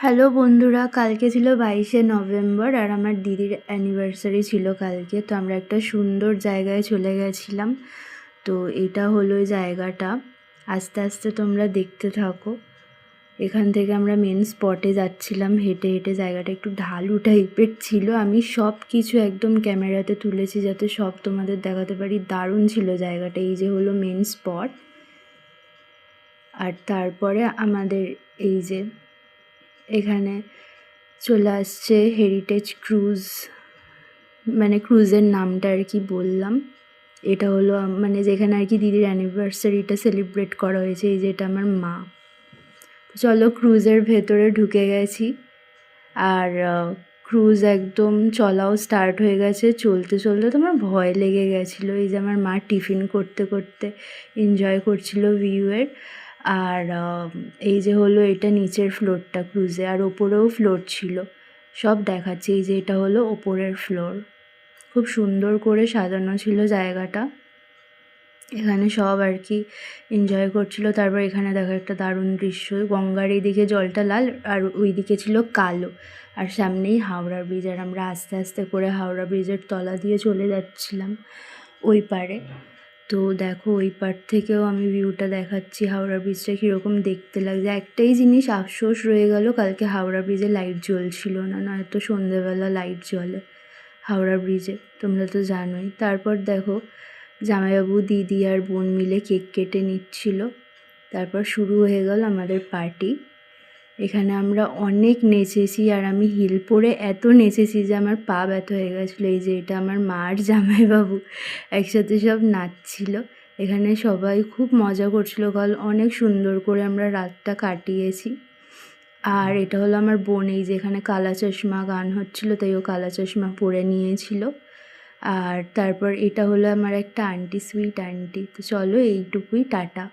Hello বন্ধুরা, কালকে ছিল 22শে নভেম্বর আর আমার দিদির অ্যানিভার্সারি ছিল কালকে। তো আমরা একটা সুন্দর জায়গায় চলে গেছিলাম। তো এটা হলো জায়গাটা, আস্তে আস্তে তোমরা দেখতে থাকো। এখান থেকে আমরা মেন স্পটে যাচ্ছিলাম হেঁটে হেঁটে। জায়গাটা একটু ঢালু টাইপের ছিল। আমি সব কিছু একদম ক্যামেরাতে তুলেছি যাতে সব তোমাদের দেখাতে পারি। দারুণ ছিল জায়গাটা। এই যে হলো মেন স্পট। আর তারপরে আমাদের এই যে এখানে চলে আসছে হেরিটেজ ক্রুজ, মানে ক্রুজের নামটা আর কি বললাম। এটা হলো মানে যেখানে আর কি দিদির অ্যানিভার্সারিটা সেলিব্রেট করা হয়েছে। এই যে এটা আমার মা। চলো ক্রুজের ভেতরে ঢুকে গেছি আর ক্রুজ একদম চলাও স্টার্ট হয়ে গেছে। চলতে চলতে তো আমার ভয় লেগে গেছিলো। এই যে আমার মা টিফিন করতে করতে এনজয় করছিল ভিউয়ের। আর এই যে হলো এটা নিচের ফ্লোরটা ক্রুজে, আর ওপরেও ফ্লোর ছিল। সব দেখাচ্ছি। এই যে এটা হলো ওপরের ফ্লোর। খুব সুন্দর করে সাজানো ছিল জায়গাটা। এখানে সব আর কি এনজয় করছিল। তারপর এখানে দেখো একটা দারুণ দৃশ্য। গঙ্গার এইদিকে জলটা লাল আর ওই দিকে ছিল কালো, আর সামনেই হাওড়া ব্রিজ। আর আমরা আস্তে আস্তে করে হাওড়া ব্রিজের তলা দিয়ে চলে যাচ্ছিলাম ওই পারে। তো দেখো ওই পার থেকেও আমি ভিউটা দেখাচ্ছি। হাওড়া ব্রিজটা কীরকম দেখতে লাগছে। একটাই জিনিস আফসোস রয়ে গেল, কালকে হাওড়া ব্রিজে লাইট জ্বলছিল না, নয়তো সন্ধেবেলা লাইট জ্বলে হাওড়া ব্রিজে, তোমরা তো জানোই। তারপর দেখো জামাইবাবু দিদি আর বোন মিলে কেক কেটে নিচ্ছিল। তারপর শুরু হয়ে গেল আমাদের পার্টি। এখানে আমরা অনেক নেচেছি আর আমি হিল পরে এত নেচেছি যে আমার পা ব্যথা হয়ে গেছিলো। এই যে এটা আমার মা আর জামাইবাবু একসাথে সব নাচছিল। এখানে সবাই খুব মজা করছিল। কাল অনেক সুন্দর করে আমরা রাতটা কাটিয়েছি। আর এটা হলো আমার বোন। এই যে এখানে কালা চশমা গান হচ্ছিলো, তাই ও কালা চশমা পরে নিয়েছিল। আর তারপর এটা হলো আমার একটা আন্টি, সুইট আন্টি। তো চলো এইটুকুই, টাটা।